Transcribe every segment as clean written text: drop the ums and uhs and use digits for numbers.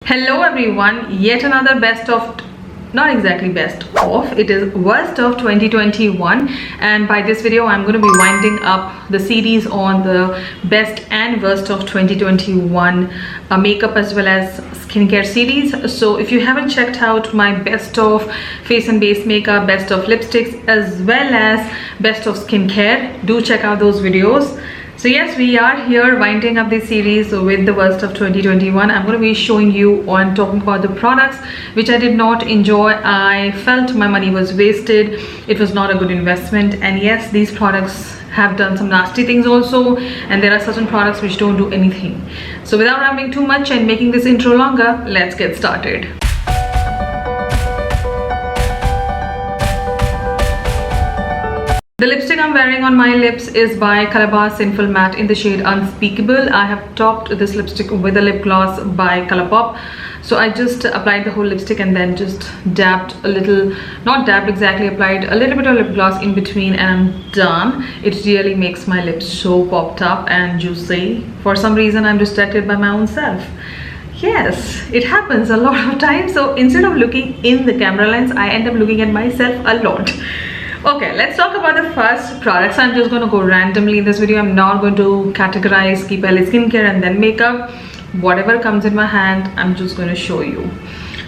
Hello everyone, yet another best of, not exactly best of, it is worst of 2021, and by this video I'm going to be winding up the series on the best and worst of 2021 makeup as well as skincare series. So if you haven't checked out my best of face and base makeup, best of lipsticks as well as best of skincare, do check out those videos. So yes, we are here winding up this series with the worst of 2021. I'm going to be showing you on talking about the products which I did not enjoy. I felt my money was wasted. It was not a good investment. And yes, these products have done some nasty things also. And there are certain products which don't do anything. So without rambling too much and making this intro longer, let's get started. The lipstick I'm wearing on my lips is by COLORBAR Sinful Matte in the shade Unspeakable. I have topped this lipstick with a lip gloss by COLOURPOP. So I just applied the whole lipstick and then just dabbed a little, not dabbed exactly, applied a little bit of lip gloss in between and I'm done. It really makes my lips so popped up and juicy. For some reason I'm distracted by my own self. Yes, it happens a lot of times. So instead of looking in the camera lens, I end up looking at myself a lot. Okay, let's talk about the first products. I'm just going to go randomly in this video. I'm not going to categorize, keep LA skincare and then makeup. Whatever comes in my hand, I'm just going to show you.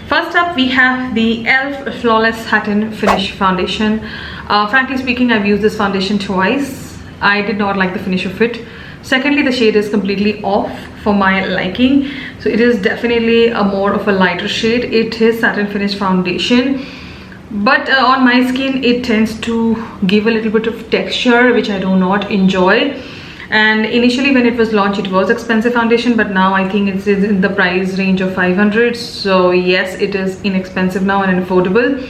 First up, we have the E.L.F Flawless Satin Finish Foundation. Frankly speaking, I've used this foundation twice. I did not like the finish of it. Secondly, the shade is completely off for my liking. So it is definitely a more of a lighter shade. It is satin finish foundation. But on my skin it tends to give a little bit of texture which I do not enjoy. And initially when it was launched it was expensive foundation, but now I think it's in the price range of 500. So yes, it is inexpensive now and affordable,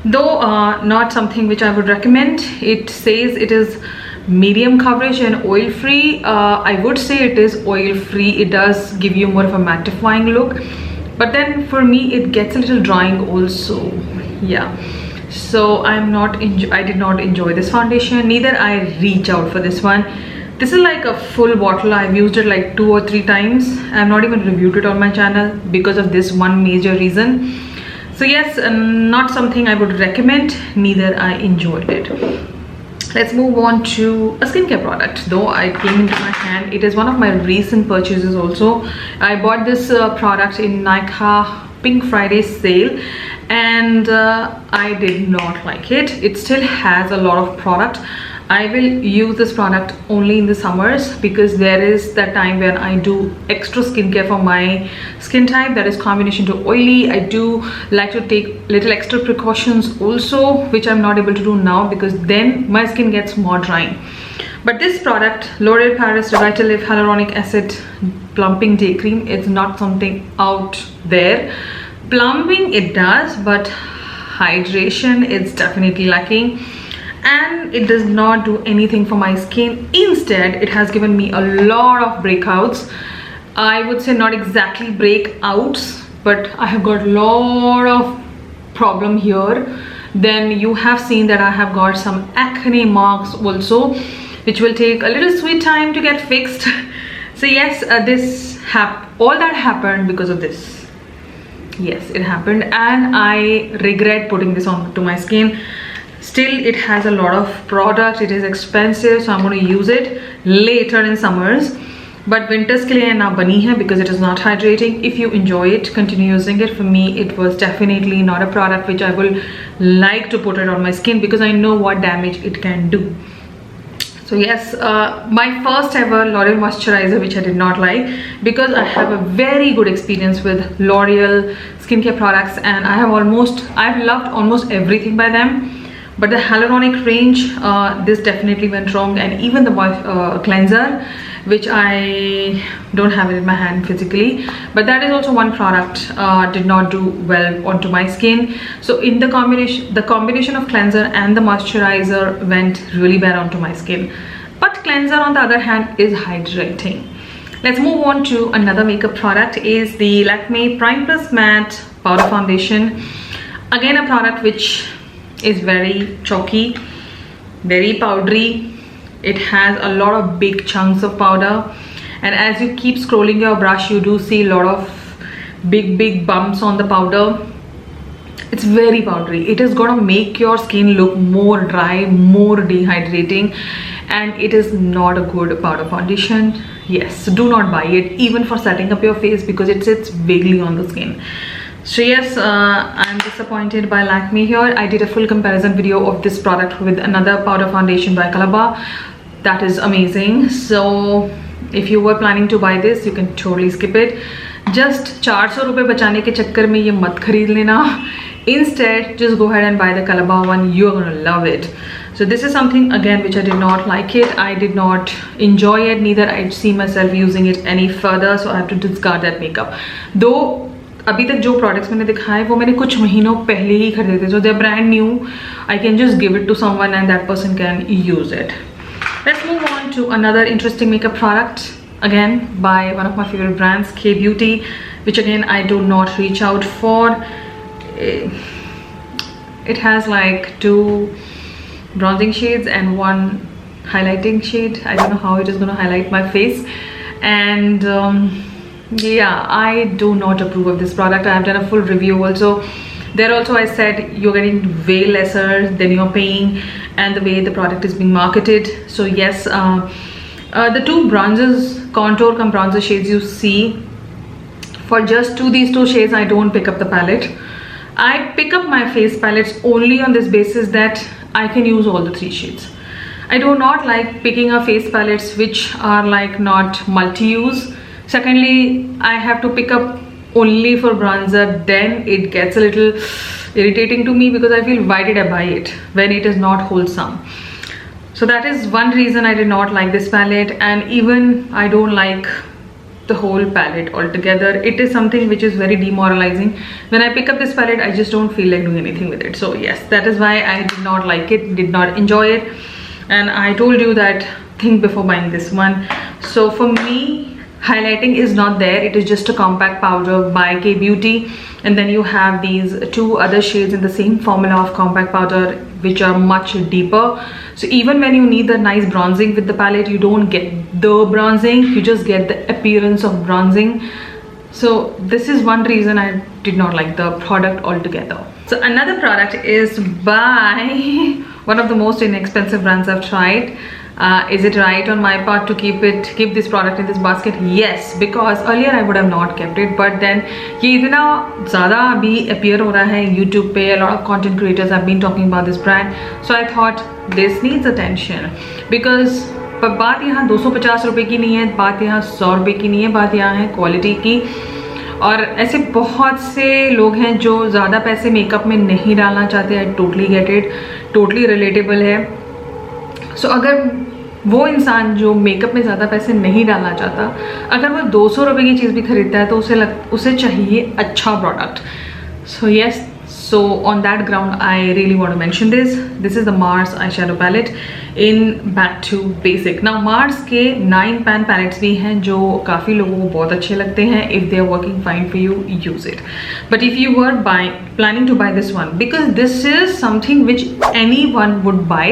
though not something which I would recommend. It says it is medium coverage and oil free. I would say it is oil free. It does give you more of a mattifying look, but then for me it gets a little drying also. Yeah, so I did not enjoy this foundation, neither I reach out for this one. This is like a full bottle. I've used it like 2 or 3 times. I've not even reviewed it on my channel because of this one major reason. So yes, not something I would recommend, neither I enjoyed it. Let's move on to a skincare product, though I came into my hand. It is one of my recent purchases also. I bought this product in Nykaa Pink Friday sale and I did not like it. It still has a lot of product. I will use this product only in the summers because there is that time when I do extra skincare for my skin type that is combination to oily. I do like to take little extra precautions also, which I'm not able to do now because then my skin gets more drying. But this product, L'Oreal Paris REVITALIFT Hyaluronic Acid Plumping Day Cream, it's not something out there. Plumping it does, but hydration it's definitely lacking, and it does not do anything for my skin. Instead, it has given me a lot of breakouts. I would say not exactly breakouts, but I have got a lot of problem here. Then you have seen that I have got some acne marks also, which will take a little sweet time to get fixed. So yes, all that happened because of this. Yes, it happened and I regret putting this on to my skin. Still, it has a lot of product. It is expensive, so I'm going to use it later in summers. But winters ke liye na bani hai because it is not hydrating. If you enjoy it, continue using it. For me, it was definitely not a product which I will like to put it on my skin because I know what damage it can do. So yes, my first ever L'Oreal moisturizer which I did not like because I have a very good experience with L'Oreal skincare products and I've loved almost everything by them. But the hyaluronic range, this definitely went wrong, and even the cleanser, which I don't have it in my hand physically, but that is also one product did not do well onto my skin. So in the combination of cleanser and the moisturizer went really bad onto my skin. But cleanser on the other hand is hydrating. Let's move on to another makeup product. Is the LAKME Prime Plus Matte Powder Foundation. Again, a product which is very chalky, very powdery. It has a lot of big chunks of powder, and as you keep scrolling your brush you do see a lot of big bumps on the powder. It's very powdery. It is gonna make your skin look more dry, more dehydrating, and it is not a good powder foundation. Yes, do not buy it even for setting up your face because it sits vaguely on the skin. So yes, I'm disappointed by Lakme here. I did a full comparison video of this product with another powder foundation by COLORBAR. That is amazing. So if you were planning to buy this, you can totally skip it. Just 400 रुपए बचाने के चक्कर में ये मत खरीद लेना. Instead, just go ahead and buy the COLORBAR one. You're gonna love it. So this is something again which I did not like it. I did not enjoy it. Neither I see myself using it any further. So I have to discard that makeup. Though अभी तक जो products मैंने दिखाए वो मैंने कुछ महीनों पहले ही खरीदे थे. So they're brand new. I can just give it to someone and that person can use it. Let's move on to another interesting makeup product. Again by one of my favorite brands, K Beauty, which again I do not reach out for. It has like 2 bronzing shades and 1 highlighting shade. I don't know how it is going to highlight my face, and yeah, I do not approve of this product. I have done a full review also. There also I said you're getting way lesser than you're paying, and the way the product is being marketed. So yes, the 2 bronzers, contour cum bronzer shades you see, for just these two shades I don't pick up the palette. I pick up my face palettes only on this basis that I can use all the 3 shades. I do not like picking up face palettes which are like not multi-use. Secondly, I have to pick up only for bronzer, then it gets a little irritating to me because I feel, why did I buy it when it is not wholesome? So that is one reason I did not like this palette, and even I don't like the whole palette altogether. It is something which is very demoralizing. When I pick up this palette, I just don't feel like doing anything with it. So yes, that is why I did not like it, did not enjoy it, and I told you that think before buying this one. So for me, highlighting is not there. It is just a compact powder by K Beauty, and then you have these 2 other shades in the same formula of compact powder which are much deeper. So even when you need the nice bronzing with the palette, you don't get the bronzing, you just get the appearance of bronzing. So this is one reason I did not like the product altogether. So another product is by one of the most inexpensive brands I've tried. Is it right on my part to keep this product in this basket? Yes, because earlier I would have not kept it, but then ये इतना ज़्यादा अभी appear हो रहा है YouTube पे. A lot of content creators have been talking about this brand, so I thought this needs attention. Because पर बात यहाँ 250 रुपए की नहीं है, बात यहाँ 100 रुपए की नहीं है, बात यहाँ है क्वालिटी की. और ऐसे बहुत से लोग हैं जो ज़्यादा पैसे मेकअप में नहीं डालना चाहते. I totally get it, totally relatable है. सो अगर वो इंसान जो मेकअप में ज़्यादा पैसे नहीं डालना चाहता, अगर वो 200 रुपये की चीज़ भी खरीदता है तो उसे चाहिए अच्छा product. So yes, so on that ground I really want to mention this is the Mars eyeshadow palette in back to basic. Now Mars के 9 pan palettes भी हैं जो काफ़ी लोगों को बहुत अच्छे लगते हैं. If they are working fine for you, use it. But if you were planning to buy this one, because this is something which anyone would buy,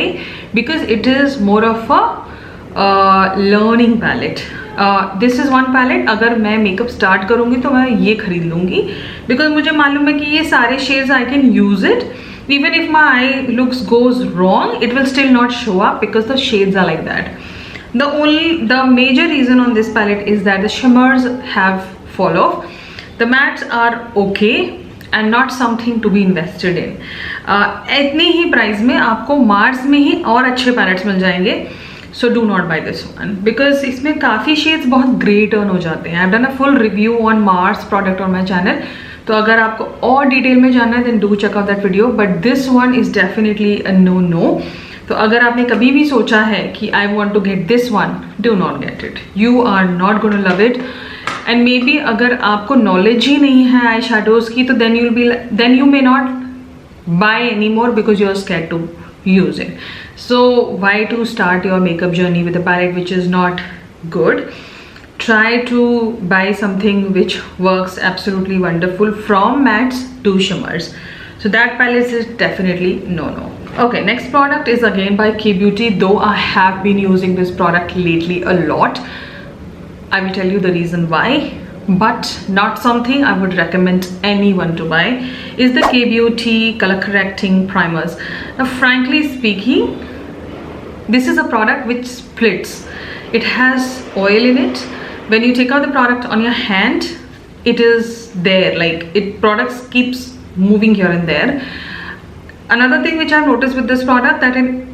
because it is more of a learning palette. This is one palette. अगर मैं makeup start करूँगी तो मैं ये खरीद लूँगी, because मुझे मालूम है कि ये सारे shades I can use it. Even if my eye looks goes wrong, it will still not show up because the shades are like that. The major reason on this palette is that the shimmers have fall off. The mattes are okay and not something to be invested in. इतनी ही price में आपको Mars में ही और अच्छे pallets मिल जाएंगे. So do not buy this one because इसमें काफ़ी shades बहुत ग्रे टर्न हो जाते हैं. I've done a full review on Mars product on my channel. तो अगर आपको और डिटेल में जानना है then do check out that video. But this one is definitely a no. तो अगर आपने कभी भी सोचा है कि I want to get this one, do not get it. You are not going to love it. And maybe अगर आपको knowledge ही नहीं है आई shadows की, तो then you may not buy anymore because you are scared to use it. So why to start your makeup journey with a palette which is not good? Try to buy something which works absolutely wonderful, from mattes to shimmers. So that palette is definitely no. Okay, next product is again by K Beauty, though I have been using this product lately a lot. I will tell you the reason why. but not something I would recommend anyone to buy, is the K-Beauty color correcting primers. Now frankly speaking, this is a product which splits. It has oil in it. When you take out the product on your hand, it is there, like products keeps moving here and there. Another thing which I've noticed with this product, that in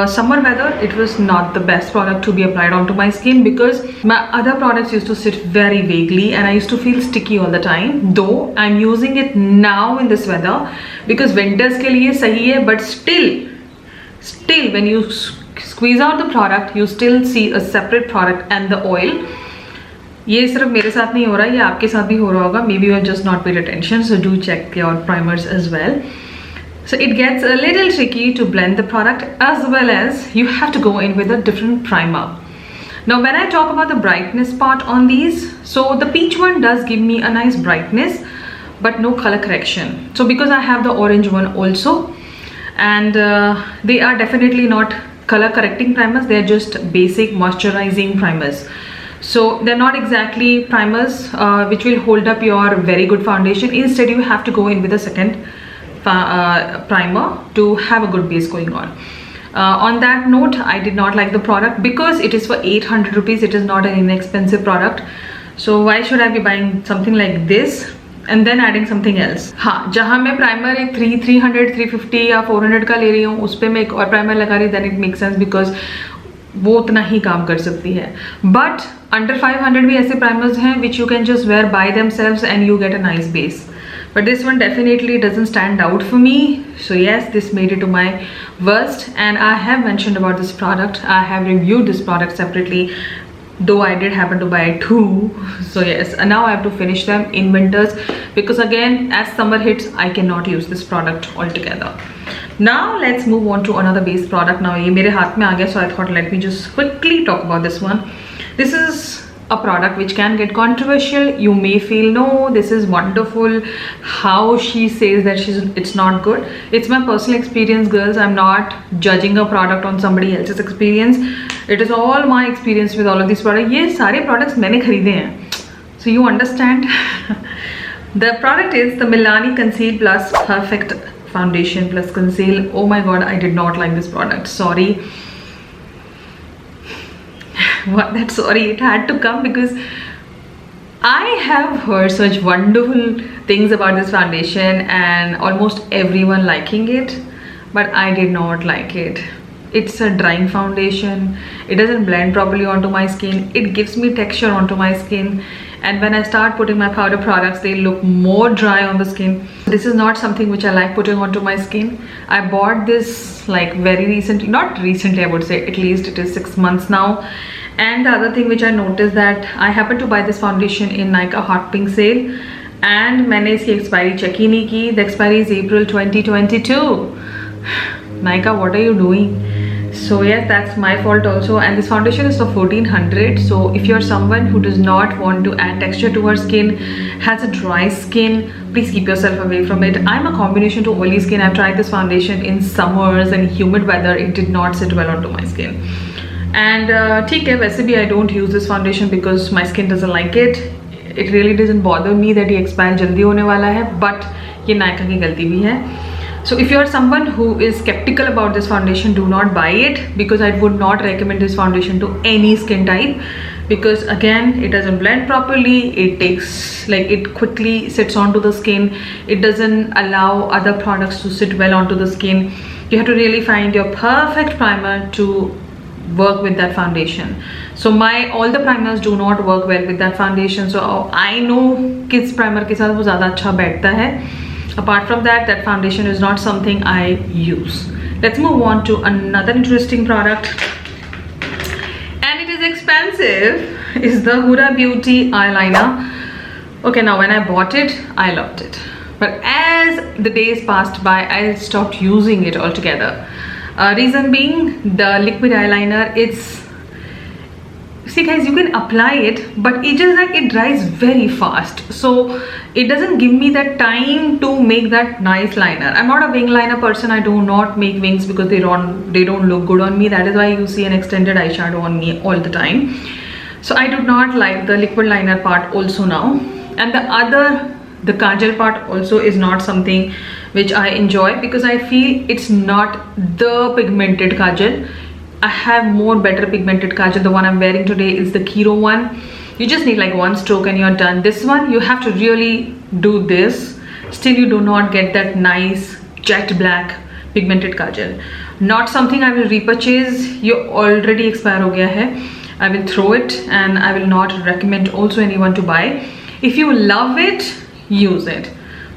summer weather it was not the best product to be applied onto my skin, because my other products used to sit very vaguely and I used to feel sticky all the time. Though I'm using it now in this weather because winters ke liye sahi hai, but still when you squeeze out the product, you still see a separate product and the oil. ये सिर्फ मेरे साथ नहीं हो रहा, ये आपके साथ भी हो रहा होगा. Maybe you have just not paid attention, so do check your primers as well. So it gets a little tricky to blend the product, as well as you have to go in with a different primer. Now when I talk about the brightness part on these, so the peach one does give me a nice brightness but no color correction. So because I have the orange one also, and they are definitely not color correcting primers, they are just basic moisturizing primers. So they're not exactly primers which will hold up your very good foundation. Instead you have to go in with a second primer to have a good base going on. On that note, I did not like the product because it is for 800 rupees. It is not an inexpensive product. So why should I be buying something like this and then adding something else? हाँ, जहाँ मैं primer एक 300, 350 या 400 का ले रही हूँ, उस पे मैं एक और primer लगा रही, then it makes sense because वो उतना ही काम कर सकती है. But under 500 भी ऐसे primers हैं which you can just wear by themselves and you get a nice base. But this one definitely doesn't stand out for me. So yes, this made it to my worst, and I have mentioned about this product. I have reviewed this product separately, though I did happen to buy two. So yes, and now I have to finish them in winters because again, as summer hits, I cannot use this product altogether. Now let's move on to another base product. Now ये मेरे हाथ में आ गया, so I thought let me just quickly talk about this one. This is a product which can get controversial. You may feel, no, this is wonderful. How she says that it's not good. It's my personal experience, girls. I'm not judging a product on somebody else's experience. It is all my experience with all of these products. ये सारे products मैंने खरीदे हैं. So you understand. The product is the MILANI Conceal Plus Perfect Foundation Plus Conceal. Oh my god, I did not like this product. Sorry. What, that sorry, it had to come because I have heard such wonderful things about this foundation and almost everyone liking it, but I did not like it. It's a drying foundation. It doesn't blend properly onto my skin. It gives me texture onto my skin, and when I start putting my powder products, they look more dry on the skin. This is not something which I like putting onto my skin. I bought this like very recently, not recently I would say, at least it is 6 months now. And the other thing which I noticed, that I happened to buy this foundation in Nykaa Hot Pink sale, and मैंने इसकी expiry check ही नहीं की. The expiry is April 2022. Nykaa, what are you doing? So yes, that's my fault also. And this foundation is for 1400. So if you're someone who does not want to add texture to her skin, has a dry skin, please keep yourself away from it. I'm a combination to oily skin. I've tried this foundation in summers and humid weather. It did not sit well onto my skin. And ठीक है, वैसे भी I don't use this foundation because my skin doesn't like it. It really doesn't bother me that ये expire जल्दी होने वाला है, but ये Nykaa की गलती भी है. So if you are someone who is skeptical about this foundation, do not buy it, because I would not recommend this foundation to any skin type, because again, it doesn't blend properly. It takes, like, it quickly sits onto the skin. It doesn't allow other products to sit well onto the skin. You have to really find your perfect primer to work with that foundation. So all the primers do not work well with that foundation. So I know किस primer के साथ वो ज़्यादा अच्छा बैठता है. Apart from that, that foundation is not something I use. Let's move on to another interesting product, and it is expensive. Is the Huda Beauty eyeliner. Okay, now when I bought it, I loved it, but as the days passed by, I stopped using it altogether. Reason being, the liquid eyeliner, see guys, you can apply it, but it just like it dries very fast, so it doesn't give me that time to make that nice liner. I'm not a wing liner person. I do not make wings because they don't look good on me. That is why you see an extended eyeshadow on me all the time. So I do not like the liquid liner part also now, and the kajal part also is not something which I enjoy, because I feel it's not the pigmented kajal. I have more better pigmented kajal. The one I'm wearing today is the Kiro one. You just need like one stroke and you're done. This one you have to really do this, still you do not get that nice jet black pigmented kajal. Not something I will repurchase. You already expire ho gaya hai. I will throw it, and I will not recommend also anyone to buy. If you love it, use it,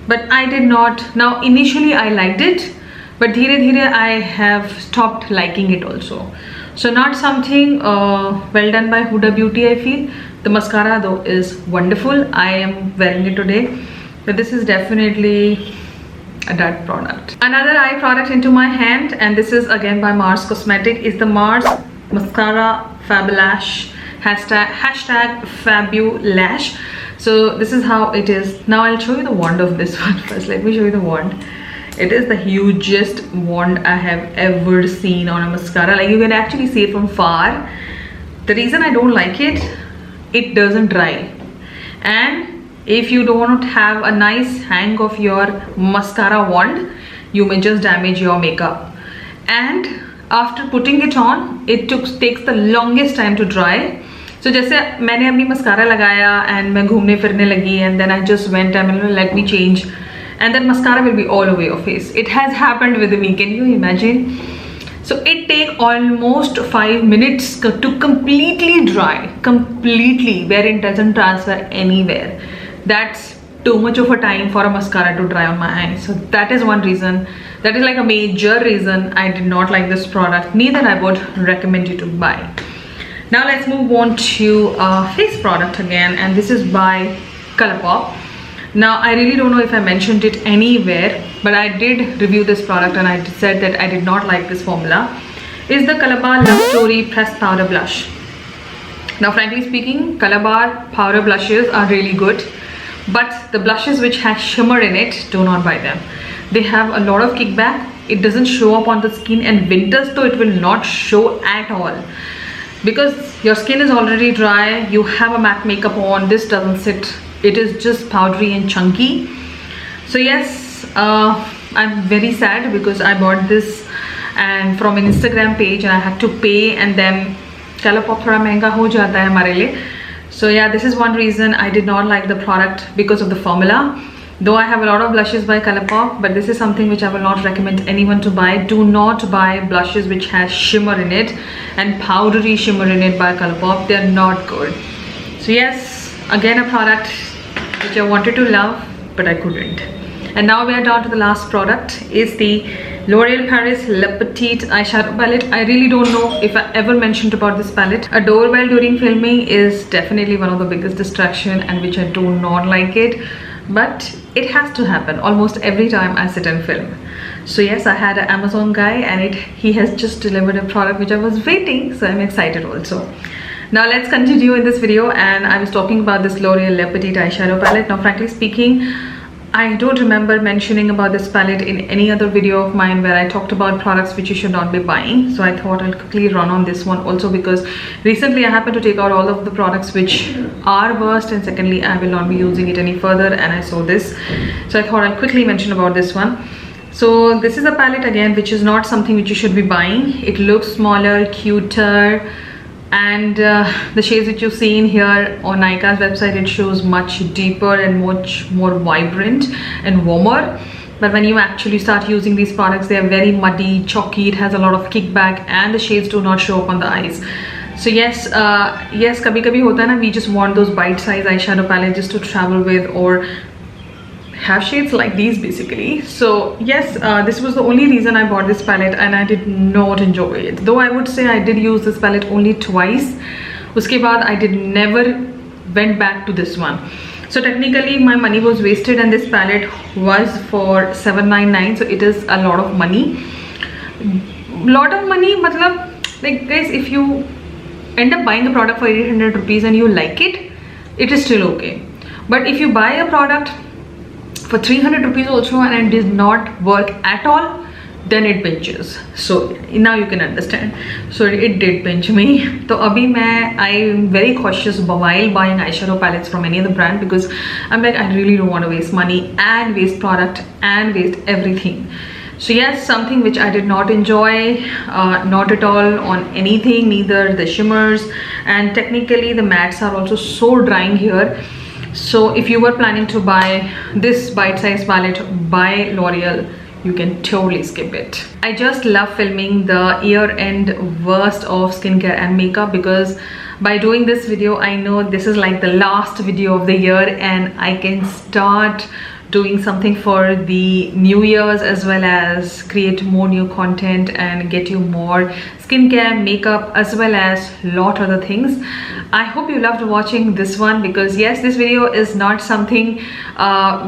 but I did not. Now initially I liked it, but dheere dheere I have stopped liking it also. So not something well done by Huda Beauty, I feel. The mascara though is wonderful. I am wearing it today, but this is definitely a dud product. Another eye product into my hand, and this is again by Mars Cosmetic, is the Mars Mascara Fabulash, hashtag Fabulash. So this is how it is. Now I'll show you the wand of this one first. Let me show you the wand. It is the hugest wand I have ever seen on a mascara. Like, you can actually see it from far. The reason I don't like it, it doesn't dry, and if you don't have a nice hang of your mascara wand, you may just damage your makeup. And after putting it on, it takes the longest time to dry. So जैसे मैंने अभी mascara लगाया and मैं घूमने फिरने लगी, and then I just went and let me change, and then mascara will be all over your face. It has happened with me. Can you imagine? So it takes almost 5 minutes to completely dry, completely, where it doesn't transfer anywhere. That's too much of a time for a mascara to dry on my eyes. So that is one reason. That is like a major reason I did not like this product. Neither I would recommend you to buy. Now let's move on to a face product again, and this is by COLOURPOP. Now I really don't know if I mentioned it anywhere, but I did review this product and I said that I did not like this formula. Is the COLORBAR Love Story Pressed Powder Blush. Now frankly speaking, COLORBAR powder blushes are really good, but the blushes which have shimmer in it, do not buy them. They have a lot of kickback. It doesn't show up on the skin, and winters though it will not show at all, because your skin is already dry, you have a matte makeup on, this doesn't sit. It is just powdery and chunky. So yes, I'm very sad because I bought this and from an Instagram page, and I had to pay, and then COLOURPOP thoda mehenga ho jata hai hamare liye. So yeah, this is one reason I did not like the product, because of the formula. Though I have a lot of blushes by COLOURPOP, but this is something which I will not recommend anyone to buy. Do not buy blushes which has shimmer in it and powdery shimmer in it by COLOURPOP. They're not good. So yes, again a product which I wanted to love, but I couldn't. And now we are down to the last product, is the L'Oreal Paris Le Petite eyeshadow palette. I really don't know if I ever mentioned about this palette. A doorbell during filming is definitely one of the biggest distraction, and which I do not like it, but it has to happen almost every time I sit and film. So yes, I had an Amazon guy, and he has just delivered a product which I was waiting, so I'm excited also. Now let's continue in this video, and I was talking about this L'Oreal Le Petite eyeshadow palette. Now frankly speaking, I don't remember mentioning about this palette in any other video of mine where I talked about products which you should not be buying. So I thought I'll quickly run on this one also, because recently I happened to take out all of the products which are worst, and secondly I will not be using it any further, and I saw this. So I thought I'll quickly mention about this one. So this is a palette again which is not something which you should be buying. It looks smaller, cuter, and the shades that you've seen here on Nykaa's website, it shows much deeper and much more vibrant and warmer. But when you actually start using these products, they are very muddy, chalky, it has a lot of kickback, and the shades do not show up on the eyes. So yes, kabhi kabhi hota hai na, we just want those bite-sized eyeshadow palettes just to travel with, or have shades like these basically. So yes, this was the only reason I bought this palette, and I did not enjoy it. Though I would say I did use this palette only twice. Uske baad I never went back to this one. So technically my money was wasted, and this palette was for $7.99, so it is a lot of money. Lot of money, matlab, like guys, if you end up buying a product for 800 rupees and you like it, it is still okay. But if you buy a product for 300 rupees also and it does not work at all, then it pinches. So now you can understand. So it did pinch me. So abhi I'm very cautious while buying eyeshadow palettes from any other brand, because I'm like, I really don't want to waste money and waste product and waste everything. So yes, something which I did not enjoy, not at all on anything, neither the shimmers, and technically the mattes are also so drying here. So if you were planning to buy this bite-sized palette by L'Oreal, you can totally skip it. I just love filming the year-end worst of skincare and makeup, because by doing this video, I know this is like the last video of the year and I can start doing something for the New Year's, as well as create more new content and get you more skincare, makeup, as well as lot other things. I hope you loved watching this one, because yes, this video is not something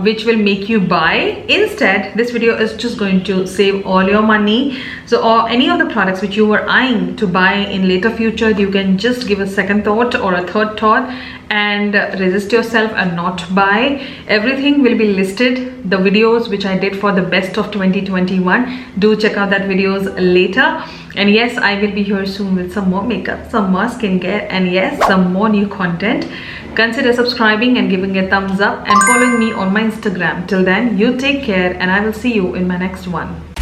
which will make you buy. Instead, this video is just going to save all your money. So or any of the products which you were eyeing to buy in later future, you can just give a second thought or a third thought and resist yourself and not buy. Everything will be listed. The videos which I did for the best of 2021, do check out that videos later. And yes, I will be here soon with some more makeup, some more skincare, and yes, some more new content. Consider subscribing and giving a thumbs up and following me on my Instagram. Till then, you take care and I will see you in my next one.